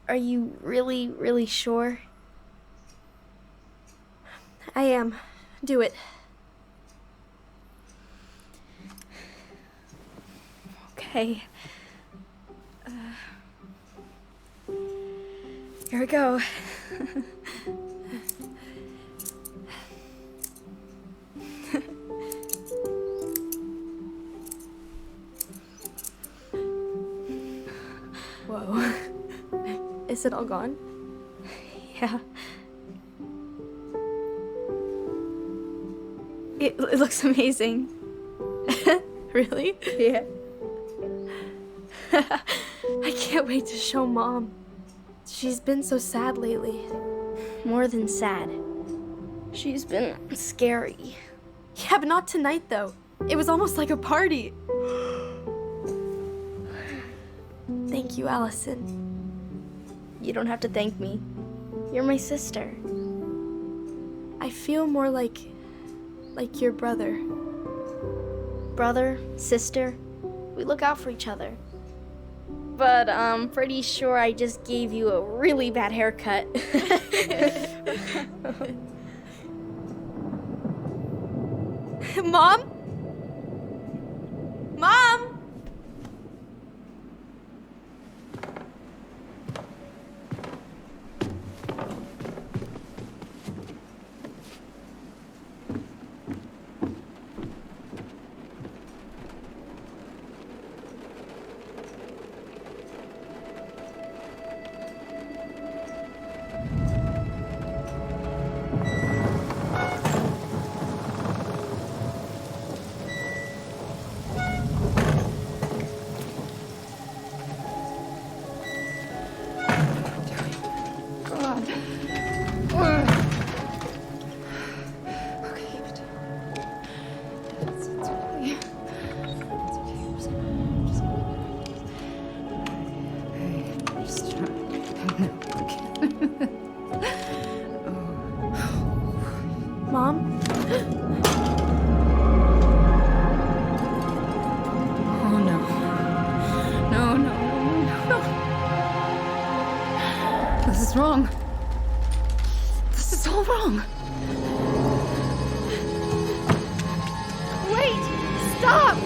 Are you really, really sure? I am. Do it. Okay. Here we go. Whoa. Is it all gone? Yeah. It looks amazing. Really? Yeah. I can't wait to show Mom. She's been so sad lately. More than sad. She's been scary. Yeah, but not tonight, though. It was almost like a party. Thank you, Allison. You don't have to thank me. You're my sister. I feel more like your brother. Brother, sister, we look out for each other. But I'm pretty sure I just gave you a really bad haircut. Mom? Mom? Mom? Oh no. No. This is wrong. This is all wrong. Wait! Stop!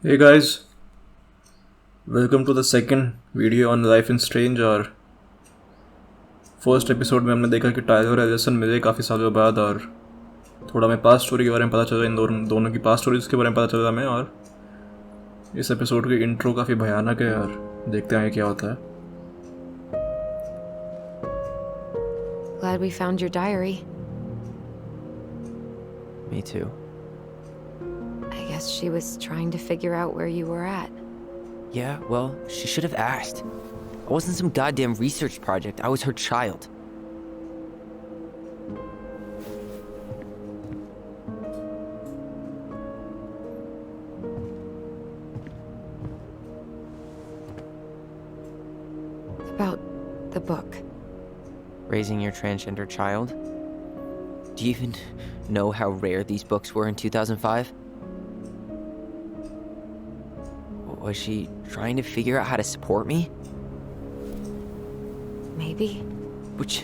Hey guys, welcome to the second video on Life in Strange। और first episode में हमने देखा कि Tyler और Allison मिले काफ़ी सालों बाद और थोड़ा हमें पास्ट स्टोरी के बारे में पता चला, इन दोनों की पास्ट स्टोरीज के बारे में पता चला हमें। और इस एपिसोड की इंट्रो काफ़ी भयानक है और देखते हैं क्या होता है। Glad we found your diary. Me too. I guess she was trying to figure out where you were at. Yeah, well, she should have asked. I wasn't some goddamn research project. I was her child. About the book. Raising your transgender child? Do you even know how rare these books were in 2005? Was she trying to figure out how to support me? Maybe. Which,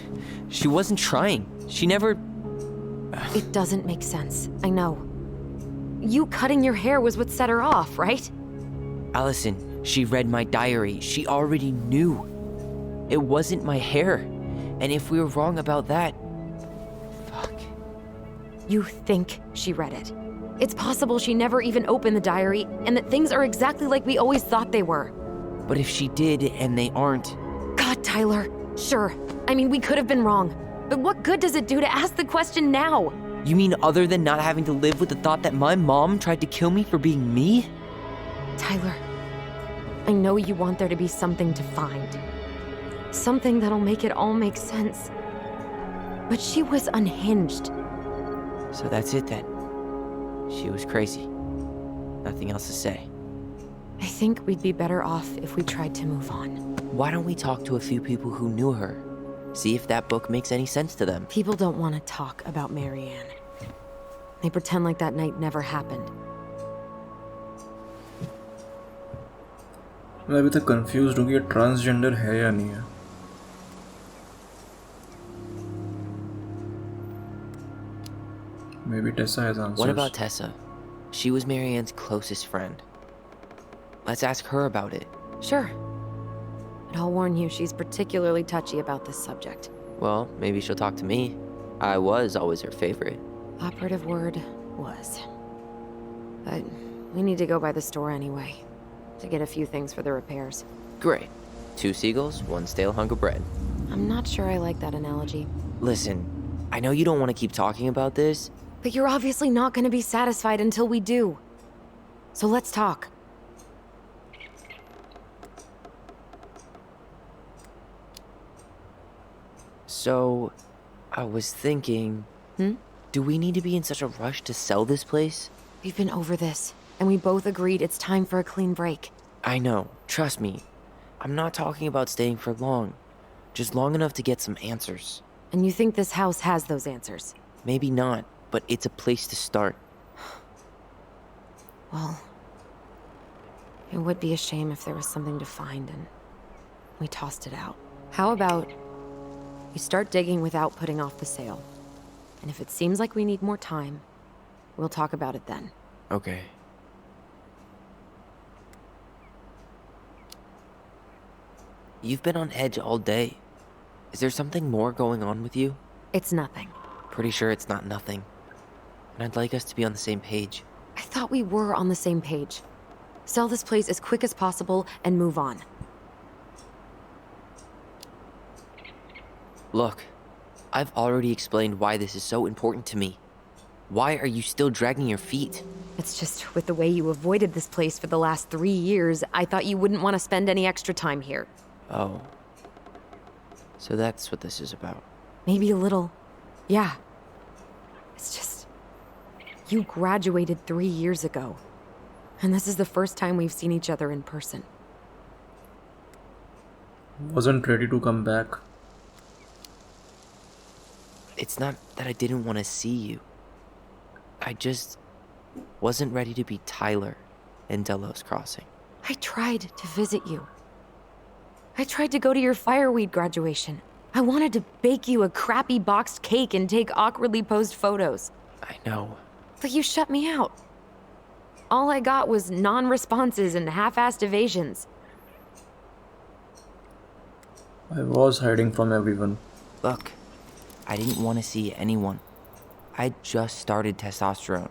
she wasn't trying. She never... It doesn't make sense. I know. You cutting your hair was what set her off, right? Allison, she read my diary. She already knew. It wasn't my hair. And if we were wrong about that... Fuck. You think she read it. It's possible she never even opened the diary, and that things are exactly like we always thought they were. But if she did, and they aren't... God, Tyler. Sure. I mean, we could have been wrong. But what good does it do to ask the question now? You mean other than not having to live with the thought that my mom tried to kill me for being me? Tyler, I know you want there to be something to find. Something that'll make it all make sense. But she was unhinged. So that's it then. She was crazy. Nothing else to say. I think we'd be better off if we tried to move on. Why don't we talk to a few people who knew her? See if that book makes any sense to them. People don't want to talk about Marianne. They pretend like that night never happened. मैं अभी तक confuse हूँ कि ये transgender है या नहीं है. Maybe Tessa has answers. What about Tessa? She was Marianne's closest friend. Let's ask her about it. Sure. But I'll warn you, she's particularly touchy about this subject. Well, maybe she'll talk to me. I was always her favorite. Operative word was. But we need to go by the store anyway, to get a few things for the repairs. Great. 2 seagulls, 1 stale hunk of bread. I'm not sure I like that analogy. Listen, I know you don't want to keep talking about this. But you're obviously not going to be satisfied until we do. So let's talk. So, I was thinking... Do we need to be in such a rush to sell this place? We've been over this, and we both agreed it's time for a clean break. I know. Trust me. I'm not talking about staying for long. Just long enough to get some answers. And you think this house has those answers? Maybe not, but it's a place to start. Well, it would be a shame if there was something to find and we tossed it out. How about we start digging without putting off the sale? And if it seems like we need more time, we'll talk about it then. Okay. You've been on edge all day. Is there something more going on with you? It's nothing. Pretty sure it's not nothing. And I'd like us to be on the same page. I thought we were on the same page. Sell this place as quick as possible and move on. Look, I've already explained why this is so important to me. Why are you still dragging your feet? It's just with the way you avoided this place for the last 3 years, I thought you wouldn't want to spend any extra time here. Oh. So that's what this is about. Maybe a little. Yeah. It's just... You graduated 3 years ago. And this is the first time we've seen each other in person. Wasn't ready to come back. It's not that I didn't want to see you. I just wasn't ready to be Tyler in Delos Crossing. I tried to visit you. I tried to go to your fireweed graduation. I wanted to bake you a crappy boxed cake and take awkwardly posed photos. I know. But you shut me out. All I got was non-responses and half-assed evasions. I was hiding from everyone. Look, I didn't want to see anyone. I just started testosterone.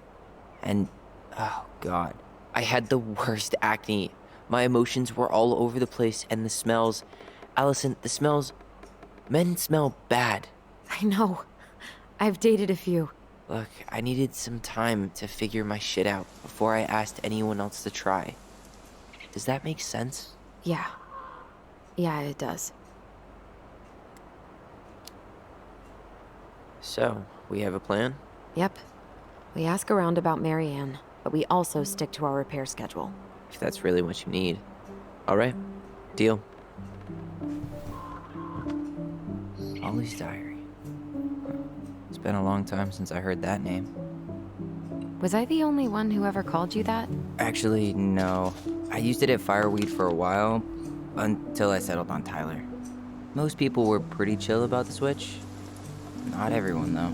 And, oh god, I had the worst acne. My emotions were all over the place and the smells. Allison, the smells... Men smell bad. I know. I've dated a few. Look, I needed some time to figure my shit out before I asked anyone else to try. Does that make sense? Yeah. Yeah, it does. So, we have a plan? Yep. We ask around about Marianne, but we also stick to our repair schedule. If that's really what you need. Alright, deal. Ollie's diary. It's been a long time since I heard that name. Was I the only one who ever called you that? Actually, no. I used it at Fireweed for a while, until I settled on Tyler. Most people were pretty chill about the switch. Not everyone, though.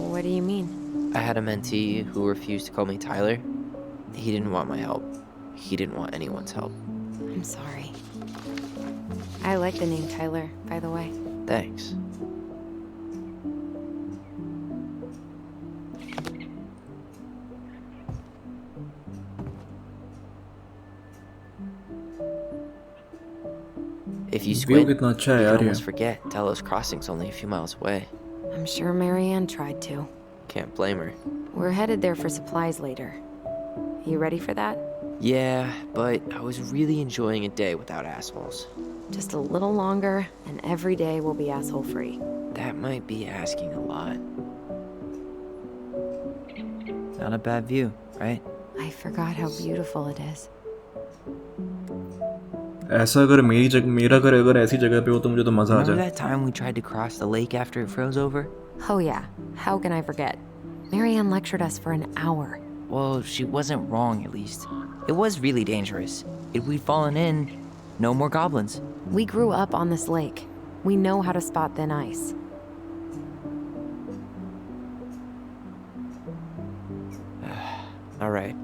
What do you mean? I had a mentee who refused to call me Tyler. He didn't want my help. He didn't want anyone's help. I'm sorry. I like the name Tyler, by the way. Thanks. If you squint, you कितना अच्छा can है यार ये. almost forget Delos Crossing's only a few miles away. I'm sure Marianne tried to. Can't blame her. We're headed there for supplies later. You ready for that? Yeah, but I was really enjoying a day without assholes. Just a little longer, and every day will be asshole-free. That might be asking a lot. Not a bad view, right? I forgot how beautiful it is. ऐसा अगर मेरा घर अगर ऐसी जगह पे हो तो मुझे तो मजा आ Remember जाए. that time we tried to cross the lake after it froze over? Oh yeah, how can I forget? Marianne lectured us for an hour. Well, she wasn't wrong, at least. It was really dangerous. If we'd fallen in, No more goblins. We grew up on this lake. We know how to spot thin ice. All right.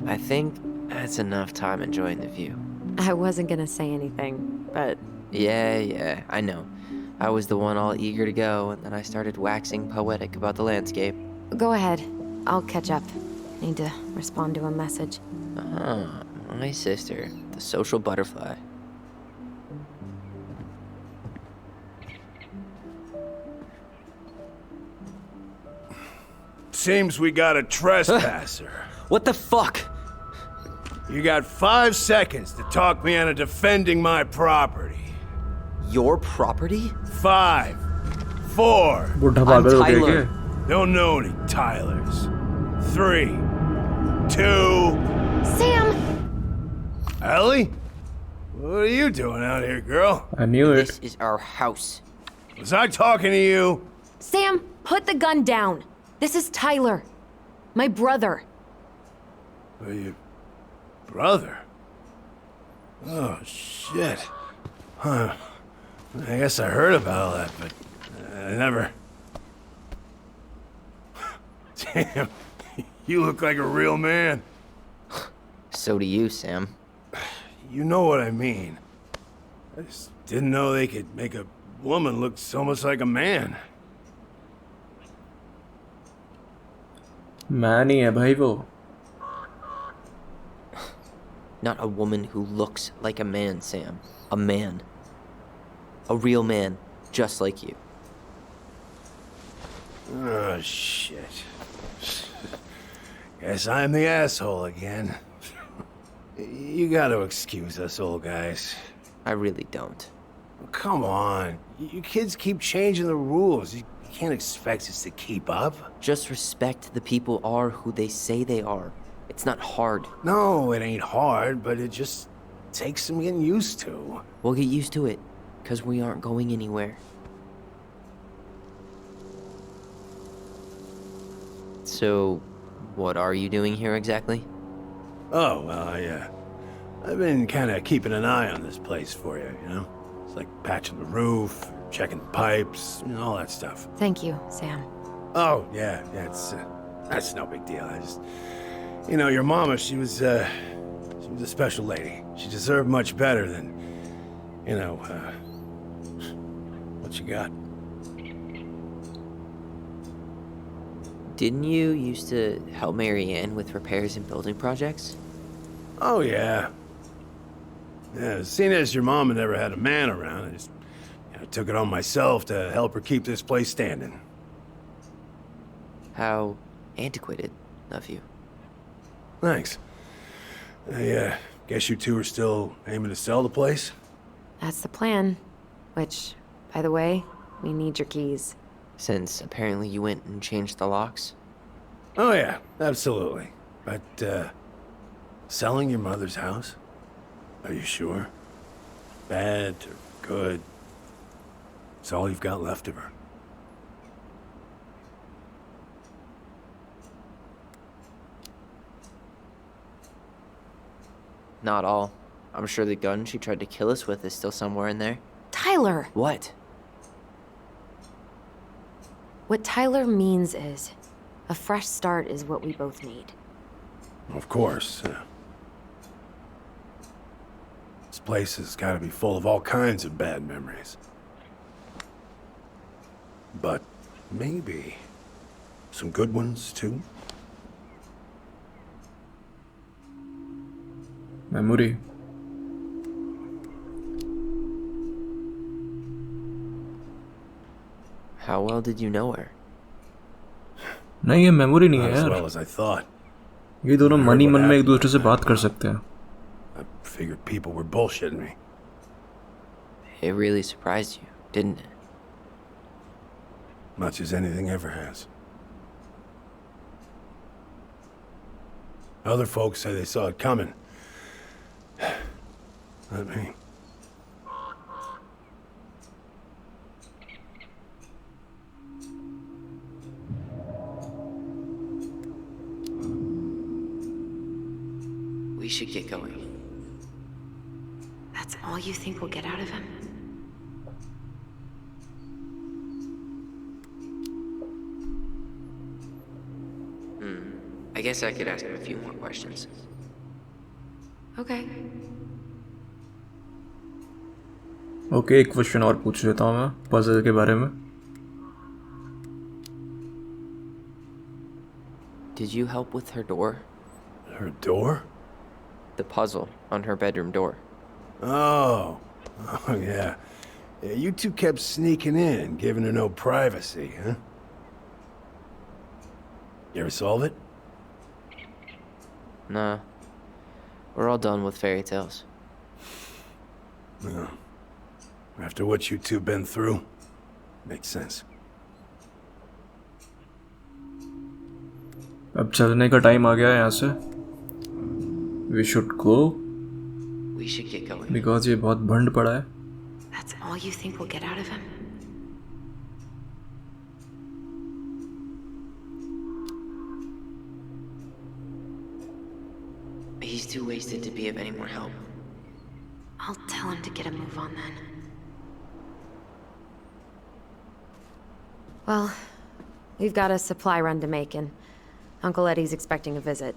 I think that's enough time enjoying the view. I wasn't gonna say anything, but Yeah, I know. I was the one all eager to go, and then I started waxing poetic about the landscape. go ahead. I'll catch up. Need to respond to a message. Ah, my sister, the social butterfly. Seems we got a trespasser. What the fuck? You got 5 seconds to talk me into defending my property. Your property? 5, 4. बुढ़ा I'm पागल हो गया Tyler. क्या? Don't know any Tylers. 3, 2. Sam! Ellie? What are you doing out here, girl? I knew This it. is our house. Was I talking to you? Sam, put the gun down. This is Tyler. My brother. Are you brother? Oh, shit. Huh. I guess I heard about all that, but I never... Damn, you look like a real man. So do you, Sam. You know what I mean. I just didn't know they could make a woman look so much like a man. मैं नहीं है भाई वो. Not a woman who looks like a man, Sam. A man. A real man, just like you. Oh, shit. Guess I'm the asshole again. You gotta excuse us old guys. I really don't. Come on. You kids keep changing the rules. You can't expect us to keep up. Just respect the people are who they say they are. It's not hard. No, it ain't hard, but it just takes some getting used to. We'll get used to it, because we aren't going anywhere. So, what are you doing here exactly? Oh, well, I've been kind of keeping an eye on this place for you, you know? It's like patching the roof, checking the pipes, you know, all that stuff. Thank you, Sam. Oh, yeah, that's no big deal. I just, you know, your mama, she was a special lady. She deserved much better than, you know, what you got. Didn't you used to help Mary Ann with repairs and building projects? Oh, yeah. Yeah, seeing as your mama never had a man around, I just took it on myself to help her keep this place standing. How antiquated of you. Thanks. I guess you two are still aiming to sell the place? That's the plan. Which, by the way, we need your keys. Since apparently you went and changed the locks? Oh, yeah, absolutely. But, selling your mother's house? Are you sure? Bad or good? It's all you've got left of her. Not all. I'm sure the gun she tried to kill us with is still somewhere in there. Tyler! What? What Tyler means is, a fresh start is what we both need. Of course. This place has got to be full of all kinds of bad memories. But maybe some good ones, too? Memory. How well did you know her? नहीं ये memory नहीं है Not as यार. well as I thought. ये दोनों मन ही मन में एक दूसरे से बात कर सकते हैं. I figured people were bullshitting me. It really surprised you, didn't it? Much as anything ever has. Other folks say they saw it coming. Not me. We should get going. That's all you think we'll get out of him? I guess I could ask him a few more questions. Okay. Okay एक question और पूछ लेता हूँ मैं puzzle के बारे में. Did you help with her door? Her door? The puzzle on her bedroom door. Oh, yeah. Yeah, you two kept sneaking in, giving her no privacy, huh? You ever solve it? Nah. We're all done with fairy tales. No. After what you two been through, makes sense. अब चलने का time आ गया है यहाँ से. We should go We should get going. because ये बहुत भंड पड़ा है. That's all you think we'll get out of him? He's too wasted to be of any more help. I'll tell him to get a move on then. Well, we've got a supply run to make, and Uncle Eddie's expecting a visit.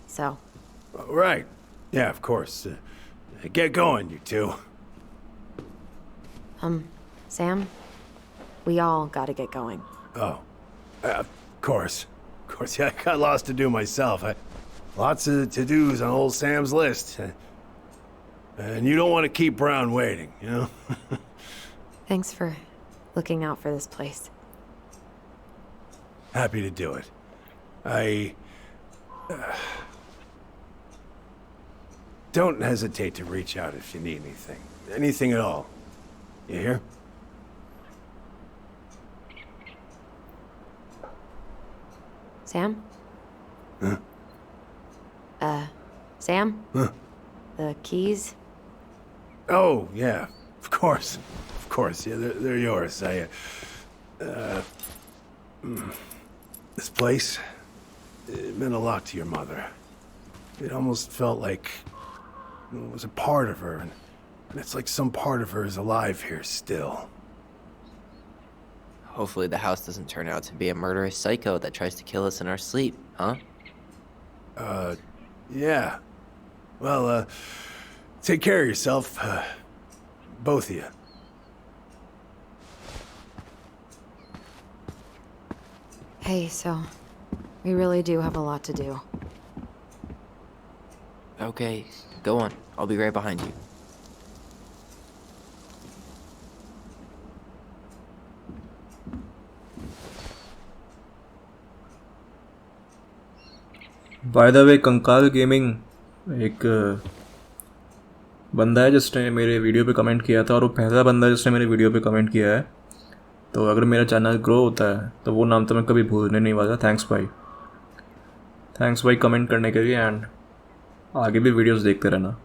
So, Right. Yeah, of course. Get going, you two. Sam, we all gotta get going. Oh. Of course. Of course, yeah, I got lots to do myself. Lots of to-dos on old Sam's list. And you don't want to keep Brown waiting, you know? Thanks for looking out for this place. Happy to do it. I... don't hesitate to reach out if you need anything. Anything at all. You hear? Sam? Huh? Sam? Huh? The keys? Oh, yeah. Of course. Of course, yeah, they're yours. This place, it meant a lot to your mother. It almost felt like it was a part of her, and it's like some part of her is alive here still. Hopefully the house doesn't turn out to be a murderous psycho that tries to kill us in our sleep, huh? Yeah. Well, take care of yourself, both of you. Hey, so we really do have a lot to do. Okay, go on. I'll be right behind you. By the way कंकाल gaming एक बंदा है जिसने मेरे video पे comment किया था, और वो पहला बंदा है जिसने मेरे वीडियो पे कमेंट किया है. तो अगर मेरा चैनल ग्रो होता है तो वो नाम तो मैं कभी भूलने नहीं वाला. थैंक्स भाई कमेंट करने के लिए, एंड आगे भी वीडियोस देखते रहना.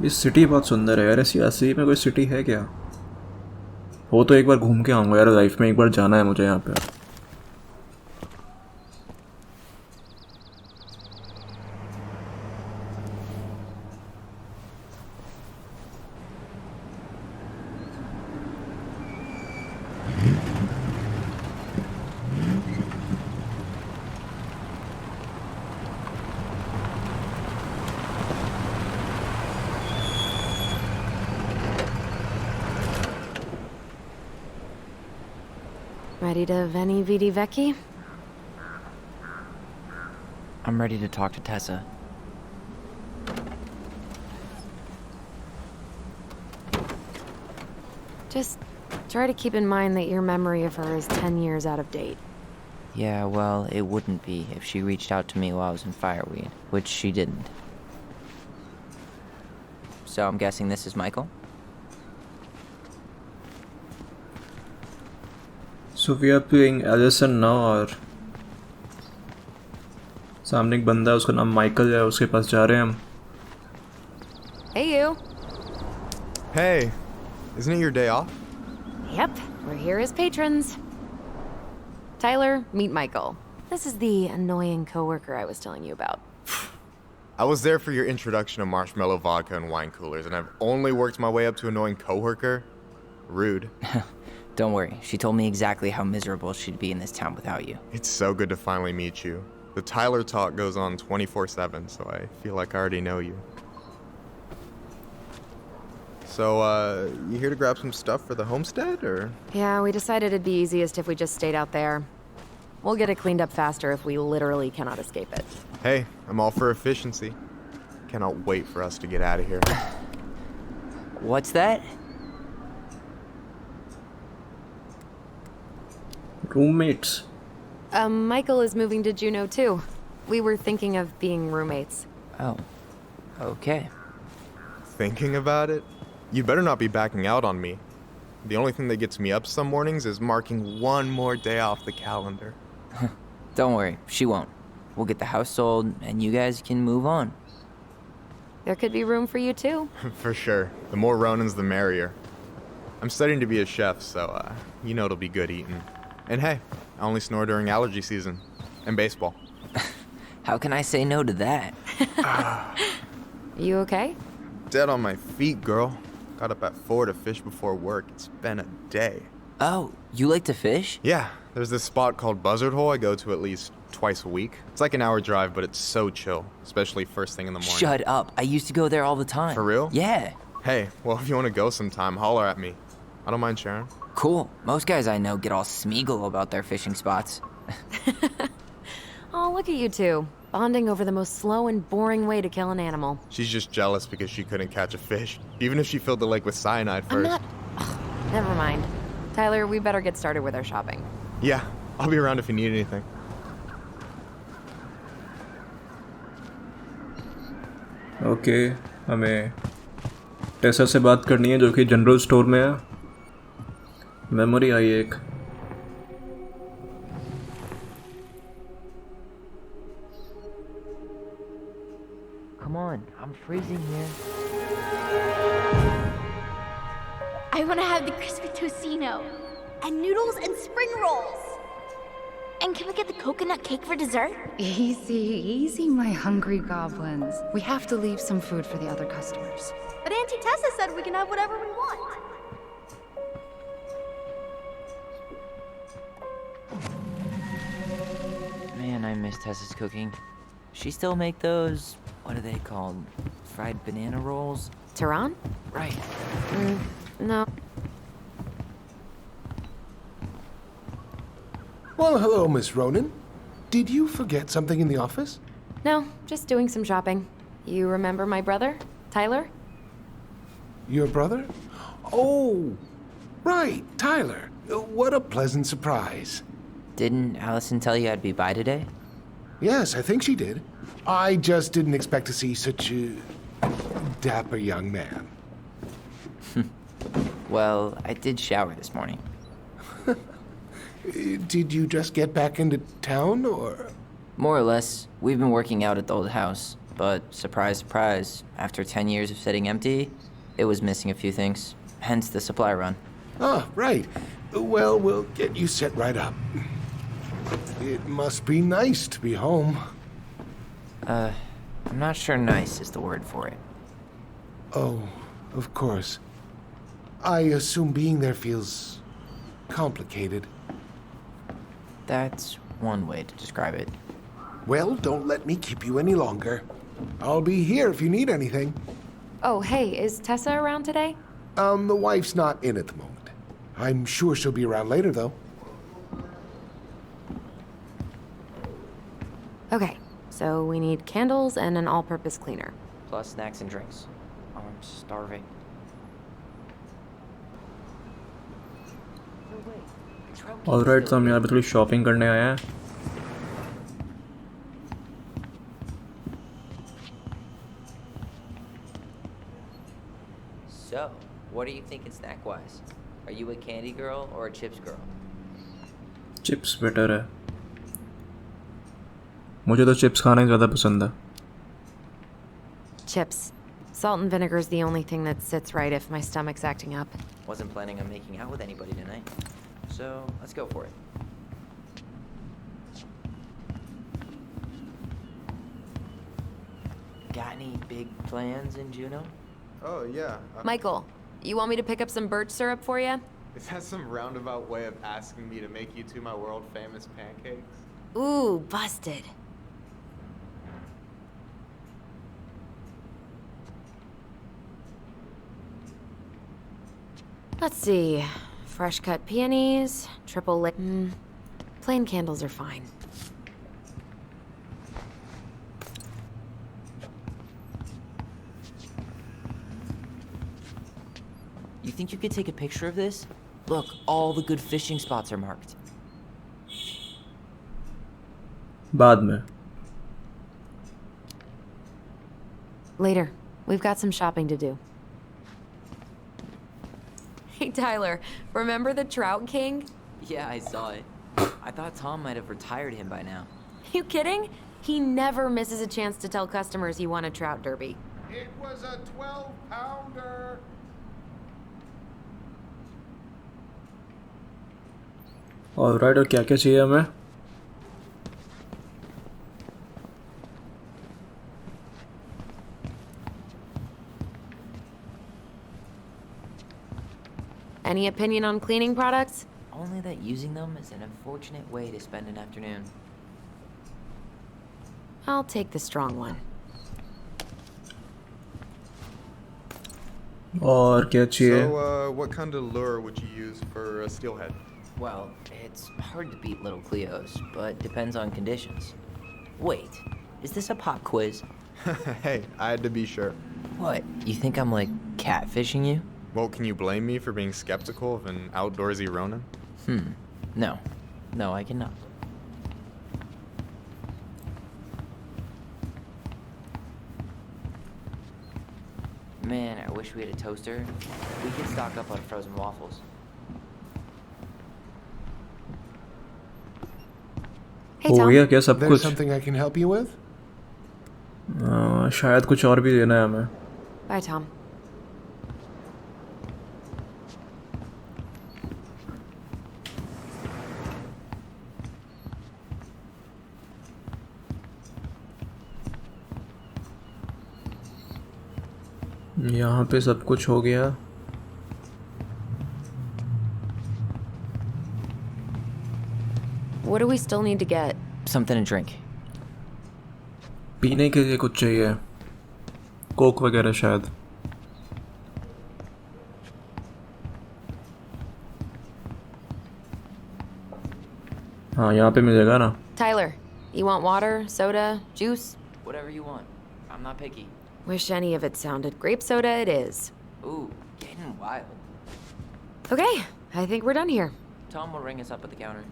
ये सिटी बहुत सुंदर है यार. ऐसी असली में कोई सिटी है क्या? वो तो एक बार घूम के आऊँगा यार. लाइफ में एक बार जाना है मुझे यहाँ पे. Ready to Veni Vidi Vici? I'm ready to talk to Tessa. Just try to keep in mind that your memory of her is 10 years out of date. Yeah, well, it wouldn't be if she reached out to me while I was in Fireweed, which she didn't. So I'm guessing this is Michael? So we are playing Allison now, or सामने एक बंदा है, उसका नाम Michael है, उसके पास जा रहे हैं हम. Hey, you. Hey, isn't it your day off? Yep, we're here as patrons. Tyler, meet Michael. This is the annoying coworker I was telling you about. I was there for your introduction to marshmallow vodka and wine coolers, and I've only worked my way up to annoying coworker. Rude. Don't worry, she told me exactly how miserable she'd be in this town without you. It's so good to finally meet you. The Tyler talk goes on 24/7, so I feel like I already know you. So, you here to grab some stuff for the homestead, or? Yeah, we decided it'd be easiest if we just stayed out there. We'll get it cleaned up faster if we literally cannot escape it. Hey, I'm all for efficiency. Cannot wait for us to get out of here. What's that? Roommates. Michael is moving to Juneau too. We were thinking of being roommates. Oh, okay. Thinking about it? You better not be backing out on me. The only thing that gets me up some mornings is marking one more day off the calendar. Don't worry, she won't. We'll get the house sold, and you guys can move on. There could be room for you too. For sure. The more Ronins, the merrier. I'm studying to be a chef, so, you know it'll be good eating. And hey, I only snore during allergy season. And baseball. How can I say no to that? You okay? Dead on my feet, girl. Got up at 4 to fish before work. It's been a day. Oh, you like to fish? Yeah, there's this spot called Buzzard Hole I go to at least twice a week. It's like an hour drive, but it's so chill, especially first thing in the morning. Shut up. I used to go there all the time. For real? Yeah. Hey, well, if you want to go sometime, holler at me. I don't mind sharing. Cool. Most guys I know get all smeagol about their fishing spots. Oh, look at you two. Bonding over the most slow and boring way to kill an animal. She's just jealous because she couldn't catch a fish, even if she filled the lake with cyanide first. I'm not... Ugh, never mind. Tyler, we better get started with our shopping. Yeah, I'll be around if you need anything. Okay, हमें टेसा से बात करनी है जो कि general store में है. Memory आई एक. Come on, I'm freezing here. I want to have the crispy tocino and noodles and spring rolls. And can we get the coconut cake for dessert? Easy, easy, my hungry goblins. We have to leave some food for the other customers. But Auntie Tessa said we can have whatever we want. Man, I miss Tessa's cooking. She still make those, what are they called? Fried banana rolls? Tehran? Right. No. Well, hello, Miss Ronan. Did you forget something in the office? No, just doing some shopping. You remember my brother, Tyler? Your brother? Oh, right, Tyler. What a pleasant surprise. Didn't Allison tell you I'd be by today? Yes, I think she did. I just didn't expect to see such a dapper young man. Well, I did shower this morning. Did you just get back into town, or? More or less. We've been working out at the old house, but surprise, surprise, after 10 years of sitting empty, it was missing a few things, hence the supply run. Ah, right. Well, we'll get you set right up. It must be nice to be home. I'm not sure nice is the word for it. Oh, of course. I assume being there feels complicated. That's one way to describe it. Well, don't let me keep you any longer. I'll be here if you need anything. Oh, hey, is Tessa around today? The wife's not in at the moment. I'm sure she'll be around later, though. Okay, so we need candles and an all-purpose cleaner. Plus snacks and drinks. Oh, I'm starving. Alright, तो हम यहाँ पे थोड़ी shopping करने आए हैं. So, what are you thinking snack-wise? Are you a candy girl or a chips girl? Chips better है. मुझे तो चिप्स खाना ही ज़्यादा पसंद है. Chips. Salt and vinegar is the only thing that sits right if my stomach's acting up. Wasn't planning on making out with anybody tonight. So, let's go for it. Got any big plans in Juneau? Oh, yeah. Michael, you want me to pick up some birch syrup for you? Is that some roundabout way of asking me to make you two my world-famous pancakes? Ooh, busted. Let's see. Fresh cut peonies, triple lick. Plain candles are fine. You think you could take a picture of this? Look, all the good fishing spots are marked. बाद में. Later. We've got some shopping to do. Hey, Tyler, remember the Trout King? Yeah, I saw it. I thought Tom might have retired him by now. You kidding? He never misses a chance to tell customers he won a trout derby. It was a 12-pounder. Alright, और क्या क्या चाहिए हमें? Any opinion on cleaning products? Only that using them is an unfortunate way to spend an afternoon. I'll take the strong one. और क्या चाहिए? So, what kind of lure would you use for a steelhead? Well, it's hard to beat little Cleo's, but depends on conditions. Wait, is this a pop quiz? Hey, I had to be sure. What, you think I'm like catfishing you? Well, can you blame me for being skeptical of an outdoorsy Ronin? No. No, I cannot. Man, I wish we had a toaster. We could stock up on frozen waffles. Hey, हो Tom. गया क्या सब There's कुछ? something I can help you with? शायद कुछ और भी देना है हमें. Bye, Tom. यहाँ पे सब कुछ हो गया. What do we still need to get? Something to drink. पीने के लिए कुछ चाहिए. कोक वगैरह शायद. हाँ यहाँ पे मिलेगा ना. Tyler, you want water, soda, juice? Whatever you want. I'm not picky. Wish any of it sounded. Grape soda it is. Ooh, getting wild. Okay, I think we're done here. Tom will ring us up at the counter.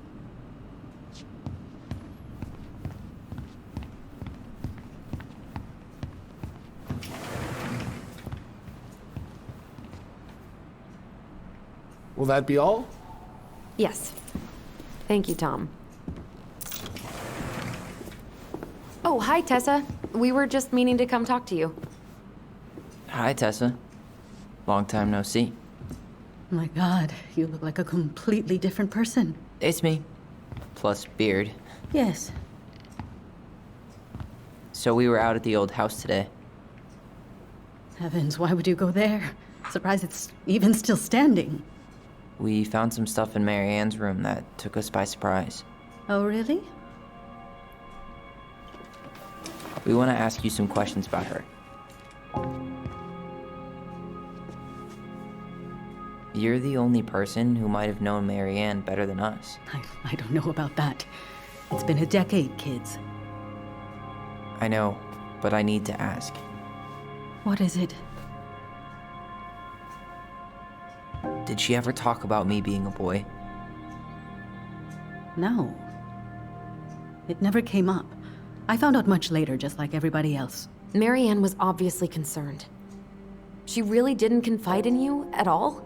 Will that be all? Yes. Thank you, Tom. Oh, hi, Tessa. We were just meaning to come talk to you. Hi, Tessa. Long time no see. My God, you look like a completely different person. It's me. Plus beard. Yes. So we were out at the old house today. Heavens, why would you go there? Surprised it's even still standing. We found some stuff in Mary Ann's room that took us by surprise. Oh, really? We want to ask you some questions about her. You're the only person who might have known Mary Ann better than us. I don't know about that. It's been a decade, kids. I know, but I need to ask. What is it? Did she ever talk about me being a boy? No. It never came up. I found out much later, just like everybody else. Mary Ann was obviously concerned. She really didn't confide in you at all?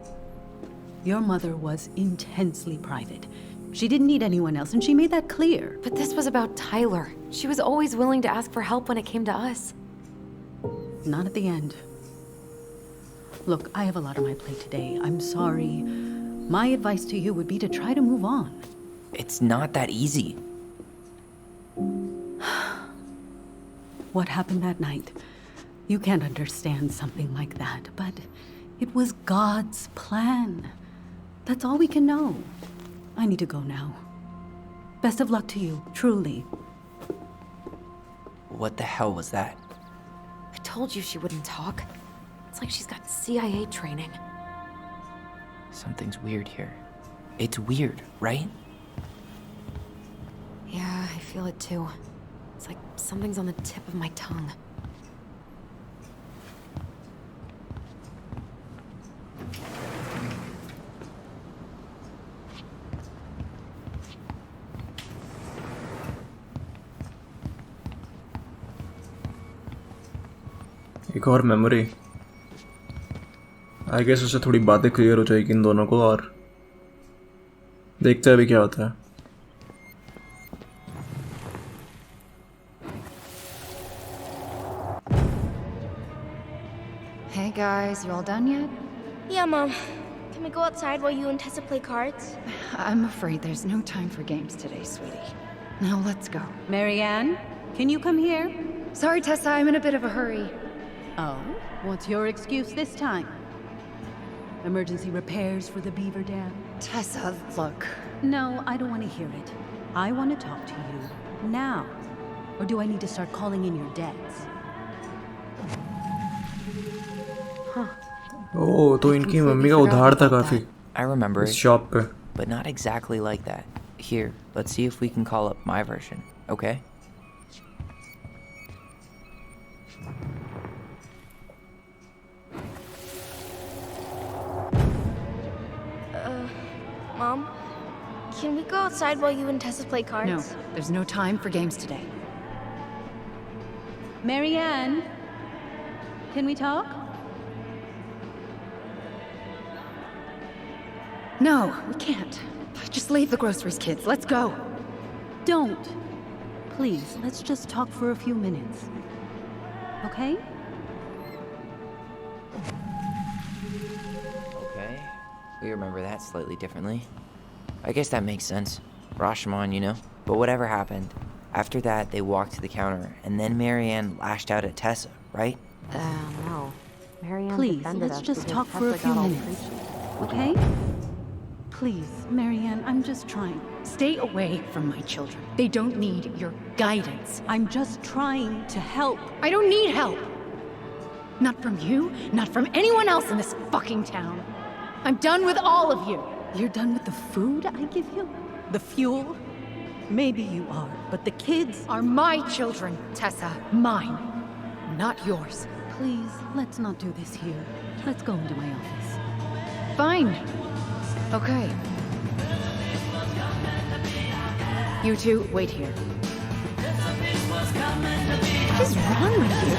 Your mother was intensely private. She didn't need anyone else, and she made that clear. But this was about Tyler. She was always willing to ask for help when it came to us. Not at the end. Look, I have a lot on my plate today. I'm sorry. My advice to you would be to try to move on. It's not that easy. What happened that night? You can't understand something like that, but it was God's plan. That's all we can know. I need to go now. Best of luck to you, truly. What the hell was that? I told you she wouldn't talk. It's like she's got CIA training. Something's weird here. It's weird, right? Yeah, I feel it too. It's like something's on the tip of my tongue. एक और memory. I guess उससे थोड़ी बातें clear हो जाएगी इन दोनों को, और देखते हैं अभी क्या होता है। Hey guys, you all done yet? Yeah, Mom. Can we go outside while you and Tessa play cards? I'm afraid there's no time for games today, sweetie. Now let's go. Marianne, can you come here? Sorry, Tessa, I'm in a bit of a hurry. Oh, what's your excuse this time? Emergency repairs for the beaver dam? Tessa, look. No, I don't want to hear it. I want to talk to you now. Or do I need to start calling in your debts? ओह, तो इनकी mummy का उधार था काफी I remember इस it, shop पे। but not exactly like that. Here, let's see if we can call up my version, okay? Mom, can we go outside while you and Tessa play cards? No, there's no time for games today. Marianne, can we talk? No, we can't. Just leave the groceries, kids. Let's go. Don't. Please, let's just talk for a few minutes. Okay? Okay. We remember that slightly differently. I guess that makes sense. Rashomon, you know? But whatever happened, after that they walked to the counter, and then Marianne lashed out at Tessa, right? No. Marianne Please, defended let's us just because talk for a Tessa few got all minutes. preachy. Okay? Please, Marianne, I'm just trying. Stay away from my children. They don't need your guidance. I'm just trying to help. I don't need help. Not from you, not from anyone else in this fucking town. I'm done with all of you. You're done with the food I give you? The fuel? Maybe you are, but the kids Are my children, Tessa. Mine. Not yours. Please, let's not do this here. Let's go into my office. Fine. Okay. You two, wait here. What is wrong with you?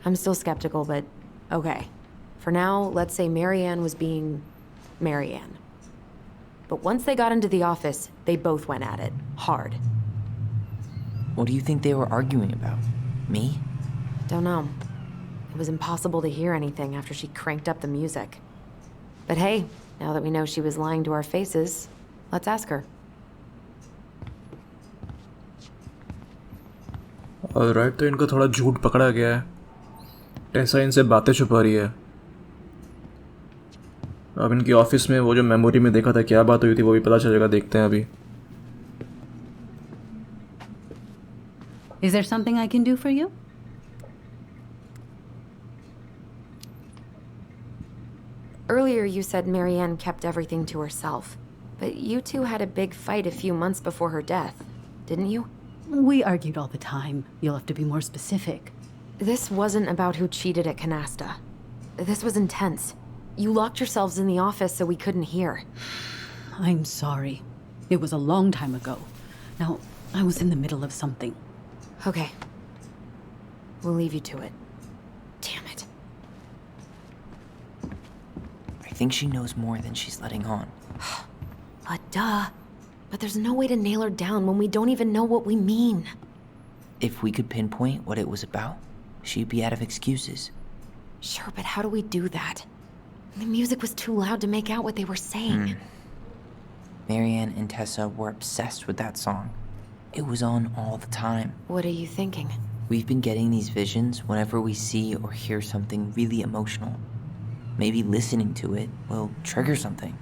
I'm still skeptical, but okay. For now, let's say Marianne was being Marianne. But once they got into the office, they both went at it. Hard. What do you think they were arguing about? Me? Don't know. It was impossible to hear anything after she cranked up the music. But hey, now that we know she was lying to our faces, let's ask her. Alright, तो इनको थोड़ा झूठ पकड़ा गया है। टेसा इनसे बातें छुपा रही है। अब इनकी ऑफिस में वो जो मेमोरी में देखा था क्या बात हुई थी वो भी पता चलेगा। देखते हैं अभी। Is there something I can do for you? Earlier you said Marianne kept everything to herself. But you two had a big fight a few months before her death, didn't you? We argued all the time. You'll have to be more specific. This wasn't about who cheated at Canasta. This was intense. You locked yourselves in the office so we couldn't hear. I'm sorry. It was a long time ago. Now, I was in the middle of something. Okay. We'll leave you to it. Damn it. think she knows more than she's letting on. Duh. But there's no way to nail her down when we don't even know what we mean. If we could pinpoint what it was about, she'd be out of excuses. Sure, but how do we do that? The music was too loud to make out what they were saying. Marianne and Tessa were obsessed with that song. It was on all the time. What are you thinking? We've been getting these visions whenever we see or hear something really emotional. Maybe listening to it will trigger something.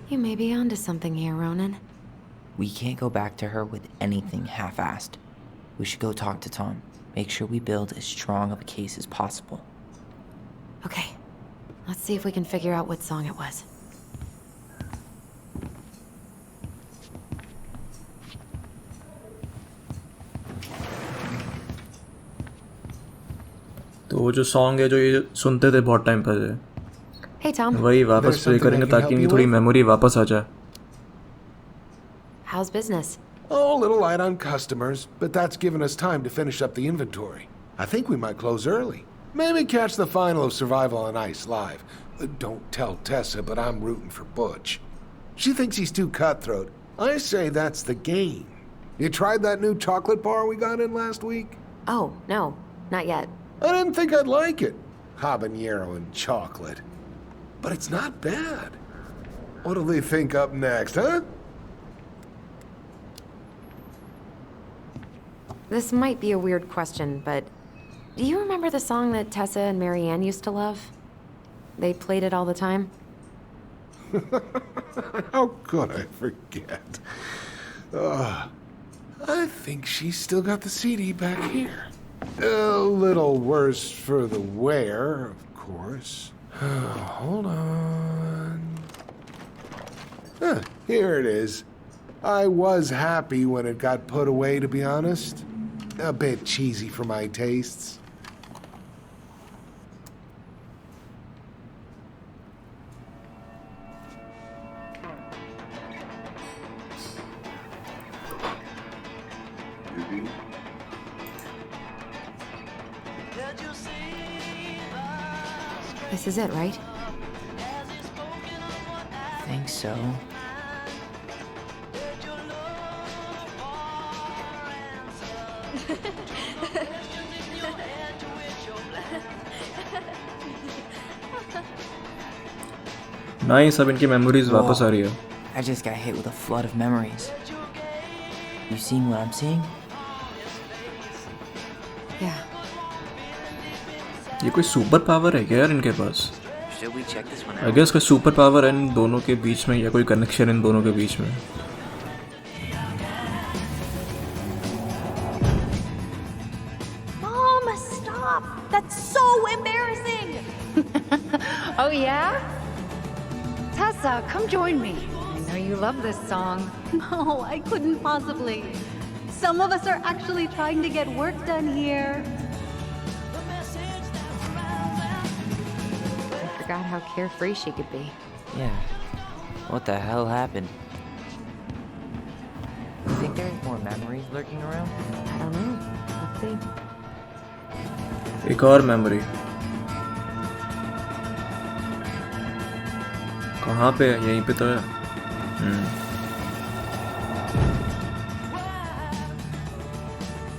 You may be onto something here, Ronan. We can't go back to her with anything half-assed. We should go talk to Tom. Make sure we build as strong of a case as possible. Okay. Let's see if we can figure out what song it was. तो वो जो song है जो ये सुनते थे बहुत time पहले, Hey, Tom. वही वापस प्ले करेंगे ताकि इनकी थोड़ी मेमोरी वापस आ जाए. How's business? Oh, a little light on customers, but that's given us time to finish up the inventory. I think we might close early. Maybe catch the final of Survival on Ice live. Don't tell Tessa, but I'm rooting for Butch. She thinks he's too cutthroat. I say that's the game. You tried that new chocolate bar we got in last week? Oh, no. Not yet. I didn't think I'd like it. Habanero and chocolate. But it's not bad. What'll they think up next, huh? This might be a weird question, but do you remember the song that Tessa and Marianne used to love? They played it all the time. How could I forget? I think she's still got the CD back here. A little worse for the wear, of course. Hold on. Here it is. I was happy when it got put away, to be honest. A bit cheesy for my tastes. This is it, right? I think so. Nice, अब इनकी memories वापस आ रही है. I just got hit with a flood of memories. You seeing what I'm seeing? Yeah. ये कोई super power है क्या यार इनके पास? Should we check this one आई out? गेस कोई सुपर पावर है इन दोनों के बीच में या कोई कनेक्शन इन दोनों के बीच में. Mom, stop! That's so embarrassing! Oh, yeah? Tessa, come join me. I know you love this song. No, I couldn't possibly. Some of us are actually trying to get work done here. I forgot how carefree she could be. Yeah. What the hell happened? You think there's more memories lurking around? I don't know. Let's see. एक और memory कहाँ पे है? यहीं पे तो है.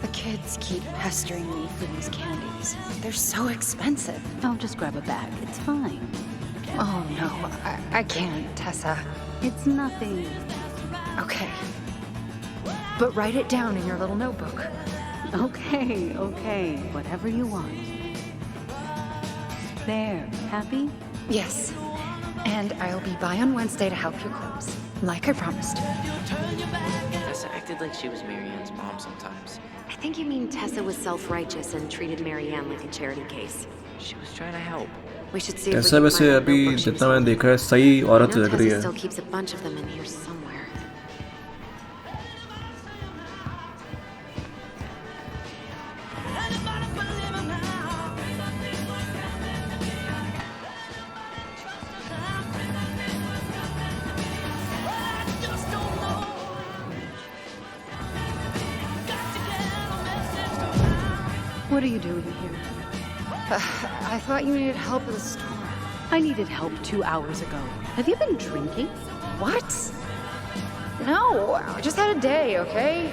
The kids keep pestering me for these candies. They're so expensive. I'll just grab a bag. It's fine. Oh, no. I can't, Tessa. It's nothing. Okay. But write it down in your little notebook. Okay, okay. Whatever you want. There. Happy? Yes. And I'll be by on Wednesday to help you close, like I promised. Tessa acted like she was Marianne's mom sometimes. I think you mean Tessa was self-righteous and treated Marianne like a charity case. She was trying to help. We should see if we ऐसा can वैसे find the अभी notebook she was जितना मैंने holding. देखा है सही औरत I know लग रही Tessa है. still keeps a bunch of them in here somewhere. What are you doing here? I thought you needed help with the store. I needed help 2 hours ago. Have you been drinking? What? No, I just had a day, okay?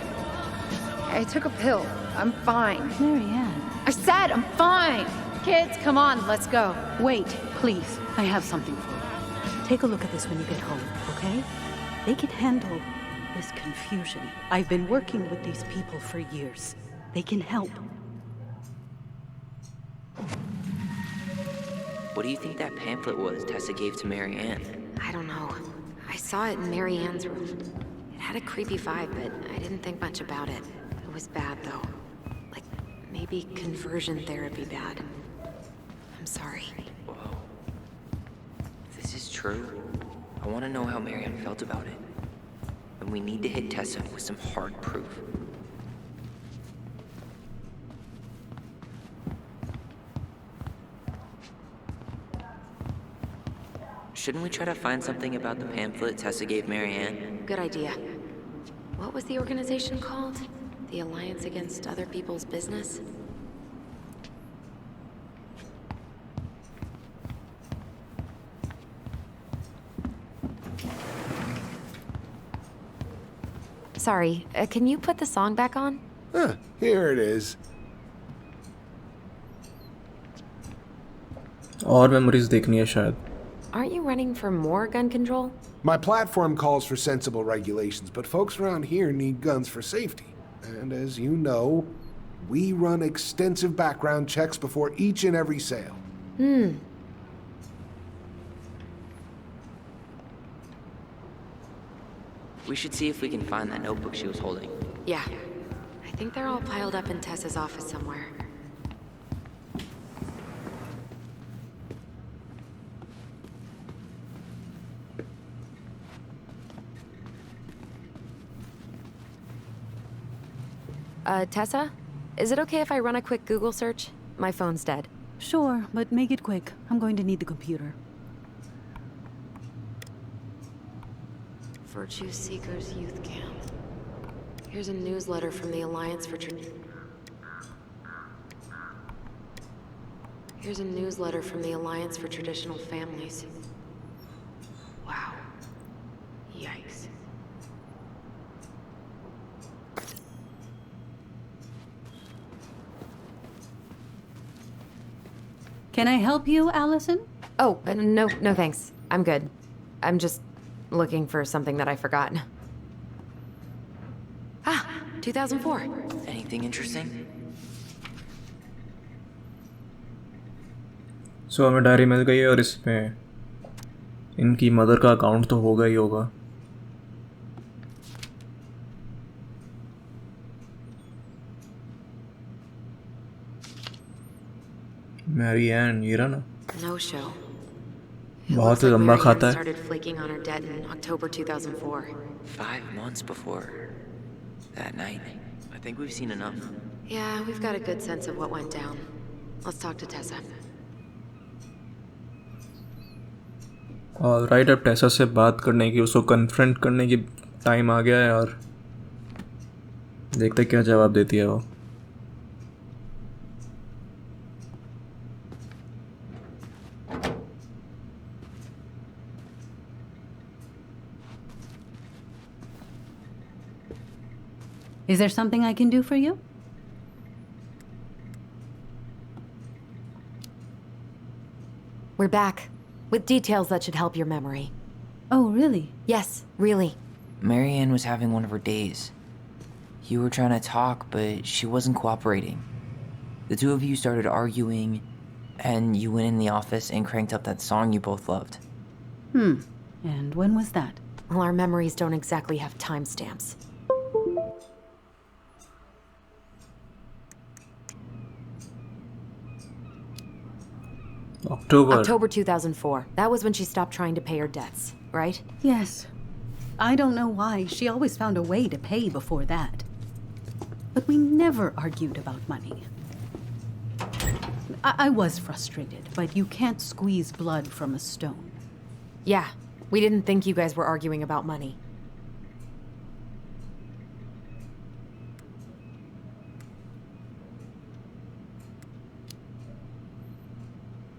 I took a pill. I'm fine. Marianne. I said I'm fine! Kids, come on, let's go. Wait, please. I have something for you. Take a look at this when you get home, okay? They can handle this confusion. I've been working with these people for years. They can help. What do you think that pamphlet was Tessa gave to Mary Ann? I don't know. I saw it in Mary Ann's room. It had a creepy vibe, but I didn't think much about it. It was bad, though. Like, maybe conversion therapy bad. I'm sorry. Whoa. If this is true, I want to know how Mary Ann felt about it. And we need to hit Tessa with some hard proof. Shouldn't we try to find something about the pamphlet Tessa gave Mary Ann? Good idea. What was the organization called? The Alliance Against Other People's Business? Sorry, can you put the song back on? Here it is. और memories देखनी है शायद. Aren't you running for more gun control? My platform calls for sensible regulations, but folks around here need guns for safety. And as you know, we run extensive background checks before each and every sale. We should see if we can find that notebook she was holding. Yeah. I think they're all piled up in Tessa's office somewhere. Tessa? Is it okay if I run a quick Google search? My phone's dead. Sure, but make it quick. I'm going to need the computer. Virtue Seekers Youth Camp. Here's a newsletter from the Alliance for Traditional Families. Wow. Yikes. Can I help you, Allison? Oh, no thanks. I'm good. I'm just looking for something that I forgot. 2004. Anything interesting? सो हमें diary मिल गई है और इसमें इनकी mother का account तो होगा ही होगा. मैरी एन ये रहा ना. No show. बहुत लंबा खाता है. Started flaking on her debt in October 2004. 5 months before that night. I think we've seen enough. Yeah, we've got a good sense of what went down. Let's talk to Tessa. और right अब टेसा से बात करने की, उसको confront करने की time आ गया है और देखते क्या जवाब देती है वो. Is there something I can do for you? We're back. With details that should help your memory. Oh, really? Yes, really. Mary Ann was having one of her days. You were trying to talk, but she wasn't cooperating. The two of you started arguing, and you went in the office and cranked up that song you both loved. And when was that? Well, our memories don't exactly have timestamps. October 2004. That was when she stopped trying to pay her debts, right? Yes. I don't know why. She always found a way to pay before that. But we never argued about money. I was frustrated, but you can't squeeze blood from a stone. Yeah, we didn't think you guys were arguing about money.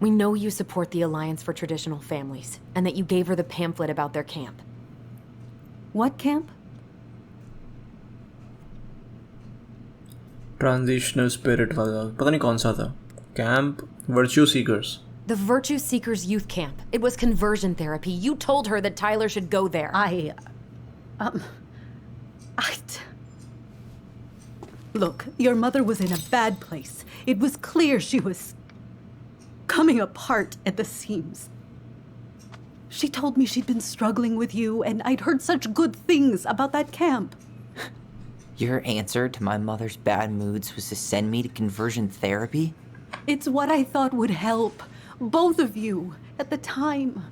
We know you support the Alliance for Traditional Families, and that you gave her the pamphlet about their camp. What camp? Transitional spirit वाला पता नहीं कौन सा था camp virtue seekers The Virtue Seekers Youth Camp. It was conversion therapy. You told her that Tyler should go there. Look, your mother was in a bad place. It was clear she was coming apart at the seams. She told me she'd been struggling with you, and I'd heard such good things about that camp. Your answer to my mother's bad moods was to send me to conversion therapy? It's what I thought would help. Both of you, at the time.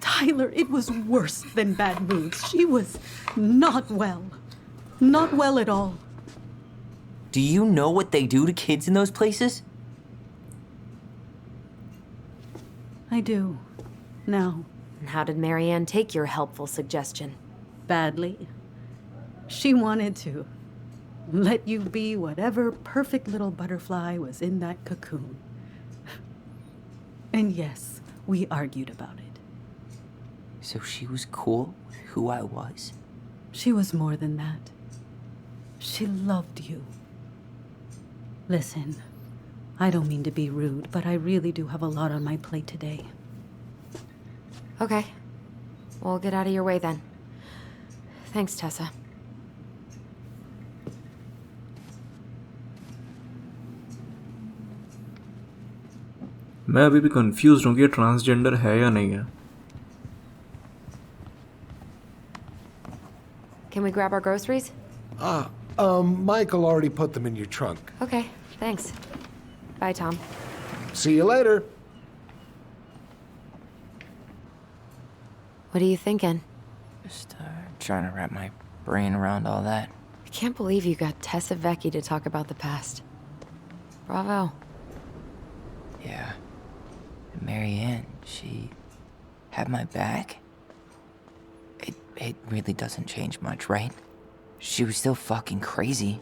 Tyler, it was worse than bad moods. She was not well. Not well at all. Do you know what they do to kids in those places? I do. Now. And how did Marianne take your helpful suggestion? Badly. She wanted to let you be whatever perfect little butterfly was in that cocoon. And yes, we argued about it. So she was cool with who I was? She was more than that. She loved you. Listen, I don't mean to be rude, but I really do have a lot on my plate today. Okay. We'll get out of your way then. Thanks, Tessa. मैं अभी भी confuse हूँ कि ये transgender है या नहीं है Can we grab our groceries? Michael already put them in your trunk. Okay, thanks. Bye, Tom. See you later. What are you thinking? Just trying to wrap my brain around all that. I can't believe you got Tessa Vecchi to talk about the past. Bravo. Yeah. And Marianne, she had my back. It really doesn't change much, right? She was still fucking crazy.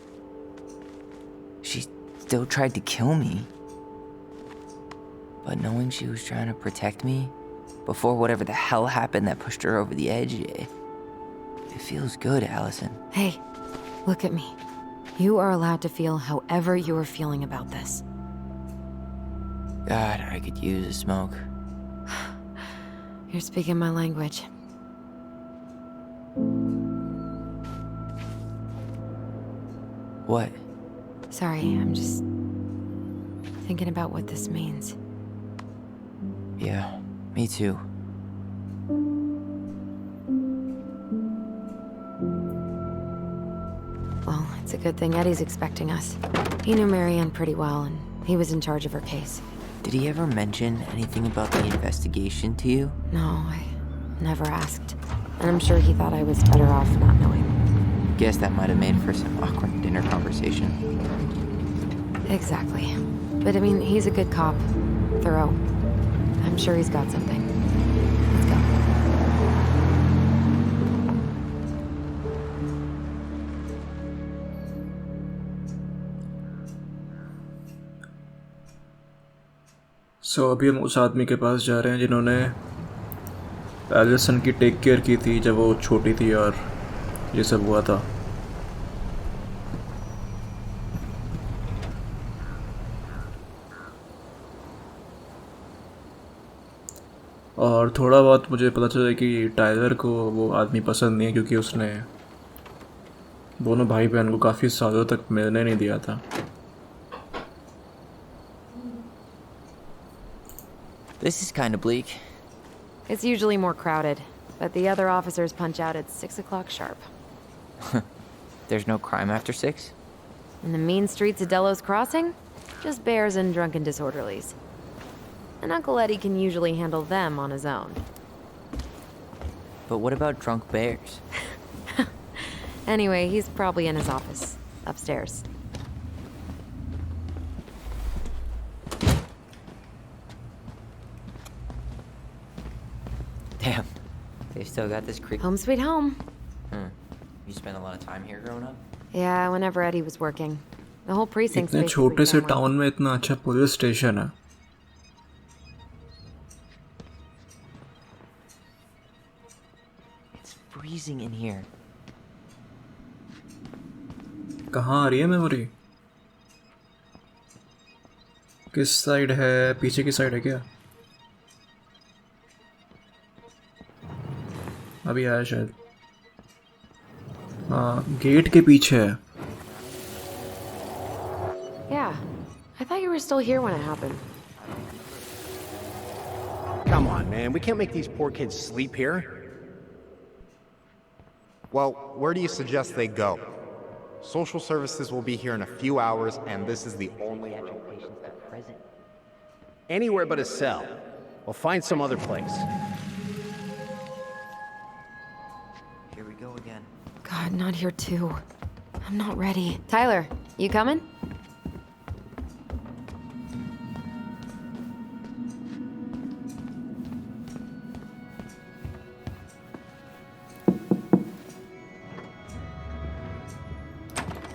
She still tried to kill me. But knowing she was trying to protect me before whatever the hell happened that pushed her over the edge, it feels good, Allison. Hey, look at me. You are allowed to feel however you are feeling about this. God, I could use a smoke. You're speaking my language. What? Sorry, I'm just thinking about what this means. Yeah, me too. Well, it's a good thing Eddie's expecting us. He knew Marianne pretty well, and he was in charge of her case. Did he ever mention anything about the investigation to you? No, I never asked. And I'm sure he thought I was better off not knowing. Guess that might have made for some awkward dinner conversation. Exactly. But I mean, he's a good cop. Thorough. I'm sure he's got something. Let's go. अभी हम उस आदमी के पास जा रहे हैं जिन्होंने Allison की टेक केयर की थी जब वो छोटी थी और ये सब हुआ था और थोड़ा बहुत मुझे पता चला कि टाइलर को वो आदमी पसंद नहीं है क्योंकि उसने दोनों भाई बहन को काफ़ी सालों तक मिलने नहीं दिया था This is kind of bleak. It's usually more crowded, but the other officers punch out at 6 o'clock sharp. There's no crime after 6? In the mean streets of Delos Crossing, just bears and drunken disorderlies. And Uncle Eddie can usually handle them on his own. But what about drunk bears? Anyway, he's probably in his office, upstairs. Damn. They still got this creep. Home sweet home. You spent a lot of time here growing up? Yeah, whenever Eddie was working. The whole precinct's इतने basically छोटे से family. Town में इतना अच्छा police station है freezing in here. कहाँ आ रही है मेमोरी? किस साइड है? पीछे की साइड है क्या? अभी आया शायद. हाँ, गेट के पीछे है. Yeah. I thought you were still here when it happened. Come on, man. We can't make these poor kids sleep here. Well, where do you suggest they go? Social services will be here in a few hours, and this is the only entry patients at present. Anywhere but a cell. We'll find some other place. Here we go again. God, not here too. I'm not ready. Tyler, you coming?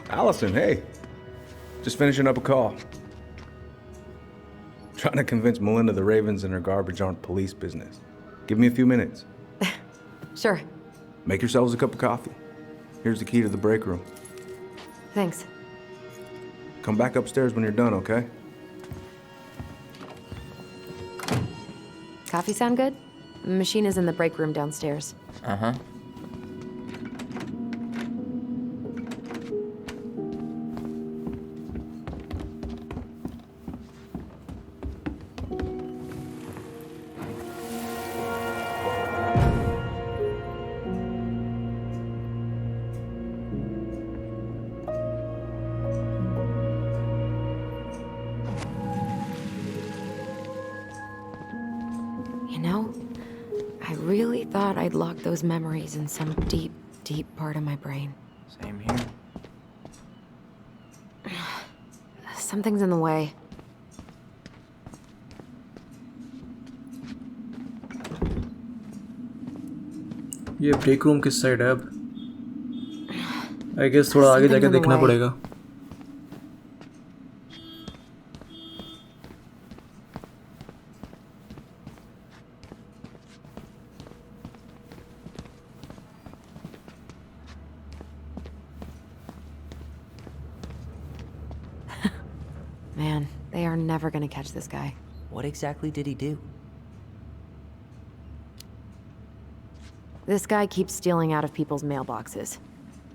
Allison, hey. Just finishing up a call. Trying to convince Melinda the Ravens and her garbage aren't police business. Give me a few minutes. Sure. Make yourselves a cup of coffee. Here's the key to the break room. Thanks. Come back upstairs when you're done, okay? Coffee sound good? Machine is in the break room downstairs. Uh-huh. You know, I really thought I'd locked those memories in some deep, deep part of my brain. Same here. Something's in the way. ये break room किस side है अब? I guess थोड़ा आगे जाके देखना पड़ेगा. Man, they are never gonna catch this guy. What exactly did he do? This guy keeps stealing out of people's mailboxes.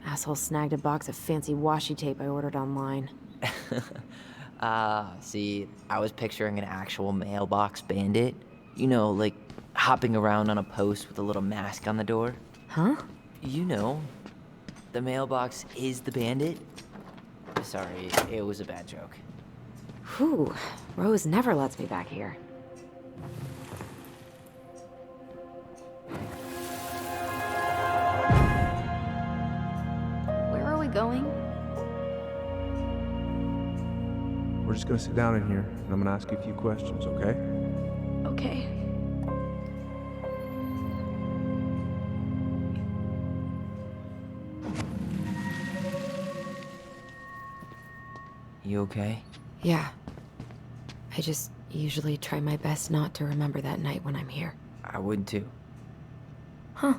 Asshole snagged a box of fancy washi tape I ordered online. See, I was picturing an actual mailbox bandit. You know, like hopping around on a post with a little mask on the door. Huh? You know, the mailbox is the bandit. Sorry, it was a bad joke. Whew, Rose never lets me back here. Where are we going? We're just gonna sit down in here, and I'm gonna ask you a few questions, okay? Okay. You okay? Yeah. I just usually try my best not to remember that night when I'm here. I would too. Huh.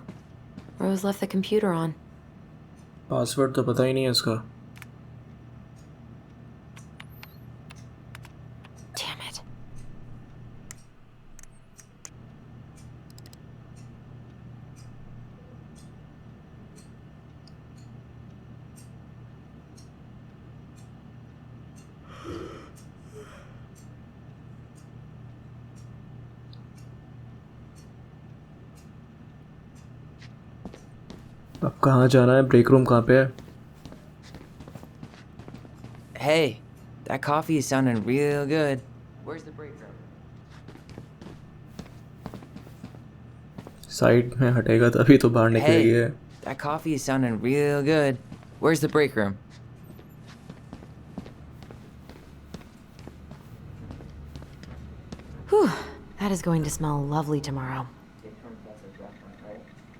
Rose left the computer on. Password तो पता ही नहीं है इसका. Damn it. अब कहाँ जाना है? Break room कहाँ पे है? Hey, that coffee is sounding real good. Where's the break room? Side में हटेगा तभी तो बाहर निकलेगी. Hey, that coffee is sounding real good. Where's the break room? Whew. That is going to smell lovely tomorrow.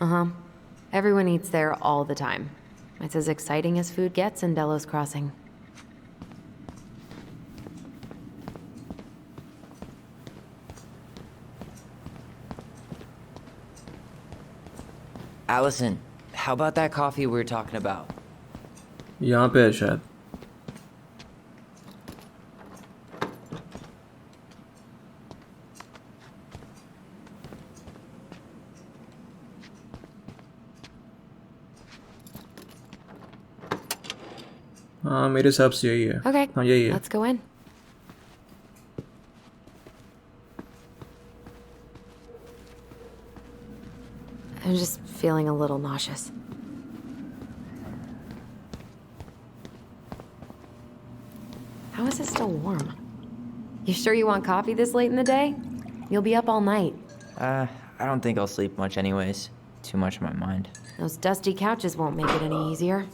Uh-huh. Everyone eats there all the time. It's as exciting as food gets in Delos Crossing. Allison, how about that coffee we were talking about? यहाँ पे है शायद. हाँ मेरे हिसाब से यही है. Okay, हाँ यही है. let's go in. I'm just feeling a little nauseous. How is it still warm? You sure you want coffee this late in the day? You'll be up all night. I don't think I'll sleep much anyways. Too much on my mind. Those dusty couches won't make it any easier.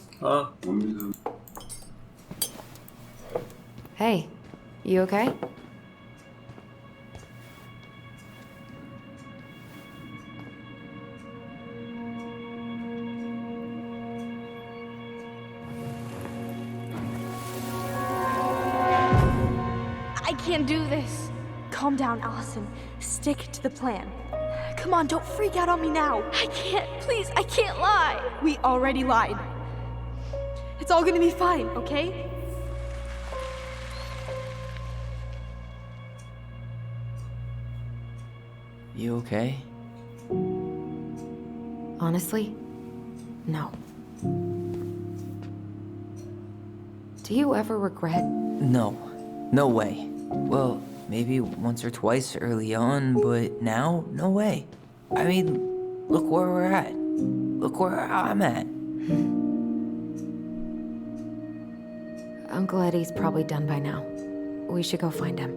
Hey, you okay? I can't do this. Calm down, Allison. Stick to the plan. Come on, don't freak out on me now. I can't. Please, I can't lie. We already lied. It's all gonna be fine, okay? You okay? Honestly, no. Do you ever regret? No. No way. Well, maybe once or twice early on, but now, no way. I mean, look where we're at. Look where I'm at. Uncle Eddie's probably done by now. We should go find him.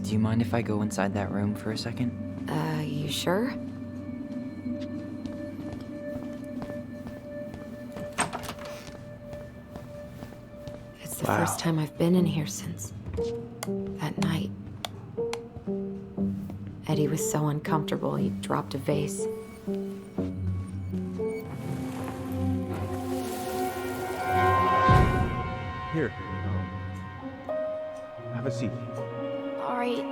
Do you mind if I go inside that room for a second? You sure? It's the first time I've been in here since that night. Eddie was so uncomfortable, he dropped a vase. Here. Have a seat. All right.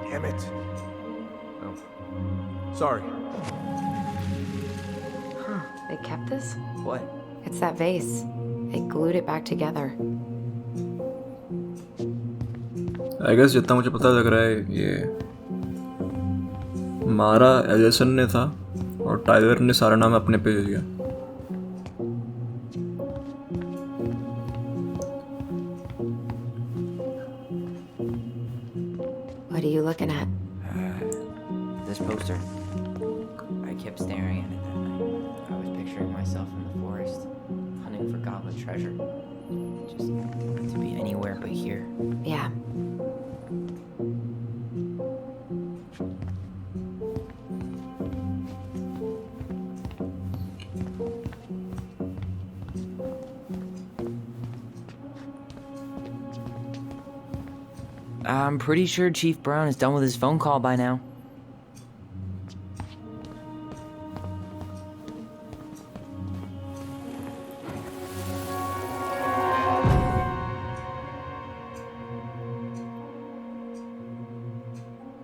Damn it. Oh. Sorry. Huh, they kept this? What? It's that vase. They glued it back together. I guess जितना मुझे पता लग रहा है ये मारा Allison ने था और टाइलर ने सारा नाम अपने पे ले लिया. What are you looking at? This poster. I kept staring at it that night. I was picturing myself in the forest, hunting for goblin treasure. Just wanted to be anywhere but here. Yeah. I'm pretty sure Chief Brown is done with his phone call by now.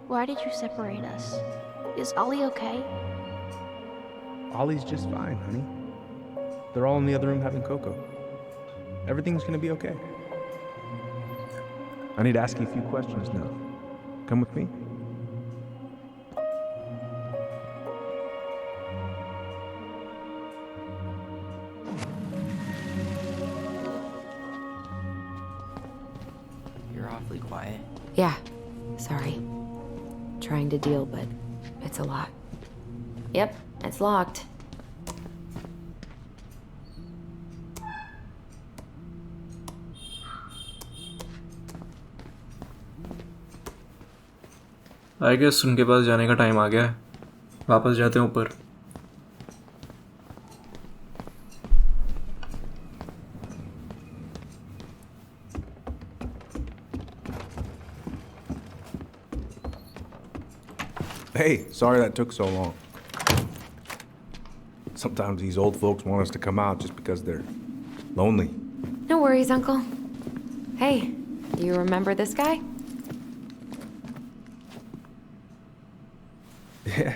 Why did you separate us? Is Ollie okay? Ollie's just fine, honey. They're all in the other room having cocoa. Everything's gonna be okay. I need to ask you a few questions now. Come with me? You're awfully quiet. Yeah. Sorry. Trying to deal, but it's a lot. Yep, it's locked. I guess उनके पास जाने का time आ गया है. वापस जाते हैं ऊपर. Hey, sorry that took so long. Sometimes these old folks want us to come out just because they're lonely. No worries, Uncle. Hey, Do you remember this guy? Yeah,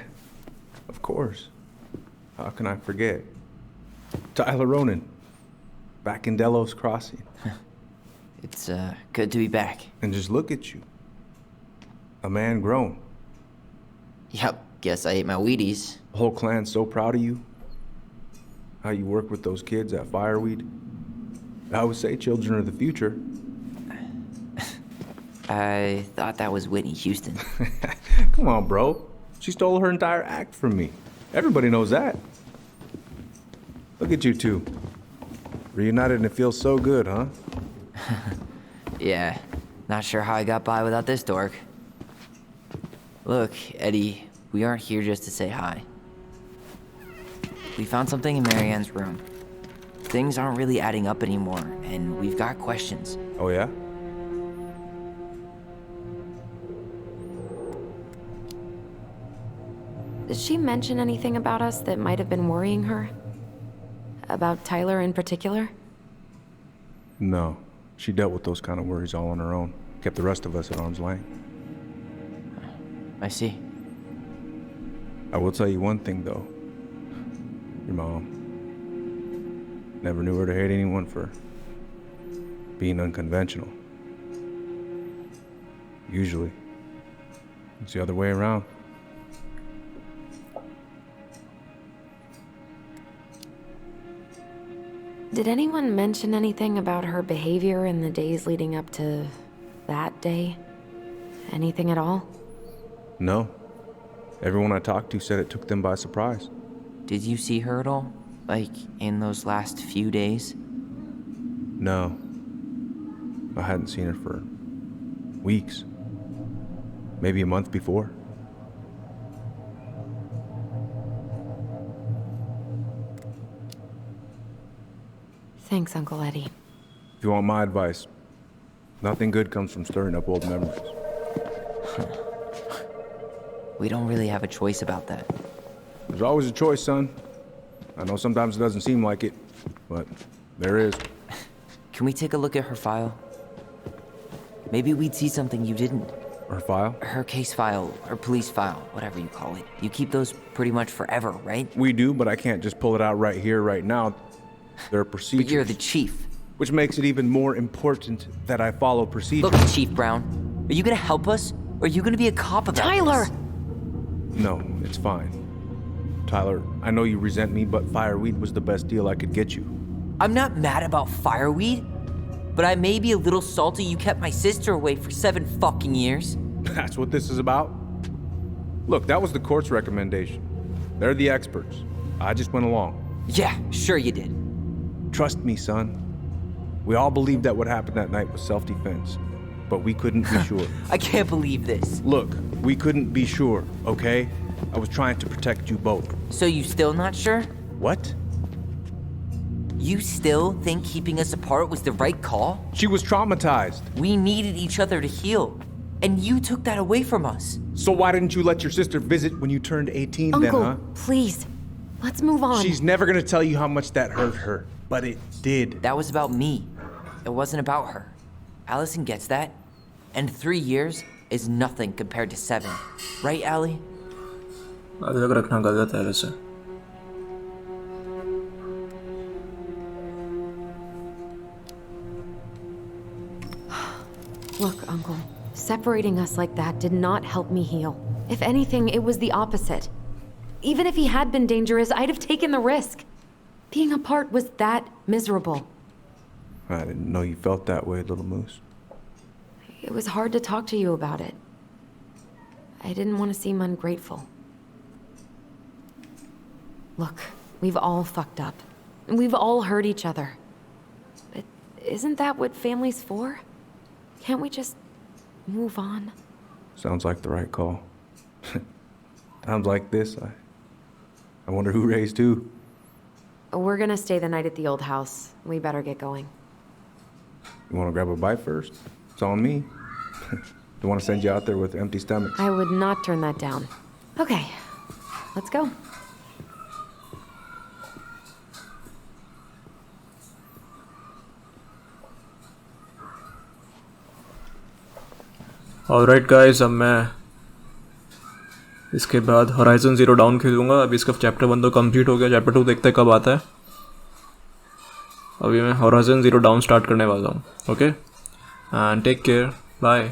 of course. How can I forget? Tyler Ronan, back in Delos Crossing. It's good to be back. And just look at you. A man grown. Yep, guess I ate my Wheaties. The whole clan's so proud of you. How you work with those kids at Fireweed. I always say children are the future. I thought that was Whitney Houston. Come on, bro. She stole her entire act from me. Everybody knows that. Look at you two. Reunited and it feels so good, huh? Yeah, not sure how I got by without this dork. Look, Eddie, we aren't here just to say hi. We found something in Marianne's room. Things aren't really adding up anymore, and we've got questions. Oh, yeah? Did she mention anything about us that might have been worrying her? About Tyler in particular? No. She dealt with those kind of worries all on her own. Kept the rest of us at arm's length. I see. I will tell you one thing, though. Your mom. Never knew her to hate anyone for being unconventional. Usually, it's the other way around. Did anyone mention anything about her behavior in the days leading up to that day? Anything at all? No. Everyone I talked to said it took them by surprise. Did you see her at all? Like, in those last few days? No. I hadn't seen her for weeks. Maybe a month before. Thanks, Uncle Eddie. If you want my advice, nothing good comes from stirring up old memories. We don't really have a choice about that. There's always a choice, son. I know sometimes it doesn't seem like it, but there is. Can we take a look at her file? Maybe we'd see something you didn't. Her file? Her case file, or police file, whatever you call it. You keep those pretty much forever, right? We do, but I can't just pull it out right here, right now. There are procedures. But you're the chief. Which makes it even more important that I follow procedures. Look, Chief Brown, are you gonna help us? Or are you gonna be a cop about Tyler! this? No, it's fine. Tyler, I know you resent me, but Fireweed was the best deal I could get you. I'm not mad about Fireweed, but I may be a little salty you kept my sister away for 7 fucking years. That's what this is about? Look, that was the court's recommendation. They're the experts. I just went along. Yeah, sure you did. Trust me, son. We all believed that what happened that night was self-defense, but we couldn't be sure. I can't believe this. Look, we couldn't be sure, okay? I was trying to protect you both. So you still not sure? What? You still think keeping us apart was the right call? She was traumatized. We needed each other to heal, and you took that away from us. So why didn't you let your sister visit when you turned 18 Uncle, then, huh? please. Let's move on. She's never gonna tell you how much that hurt her, but it did. That was about me. It wasn't about her. Allison gets that, and 3 years is nothing compared to 7. Right, Allie? अलग रखना गलत है वैसे. Look, Uncle, separating us like that did not help me heal. If anything, it was the opposite. Even if he had been dangerous, I'd have taken the risk. Being apart was that miserable. I didn't know you felt that way, little moose. It was hard to talk to you about it. I didn't want to seem ungrateful. Look, we've all fucked up. We've all hurt each other. But isn't that what family's for? Can't we just move on? Sounds like the right call. Times like this, I wonder who raised who. We're gonna stay the night at the old house. We better get going. You wanna grab a bite first? It's on me. Don't wanna send you out there with empty stomachs. I would not turn that down. Okay, let's go. Alright guys, अब मैं इसके बाद horizon zero down खेलूँगा। अभी इसका chapter 1 तो complete हो गया, chapter 2 देखते हैं कब आता है। अभी मैं होराइजन ज़ीरो डाउन स्टार्ट करने वाला हूँ। Okay, and take care, bye.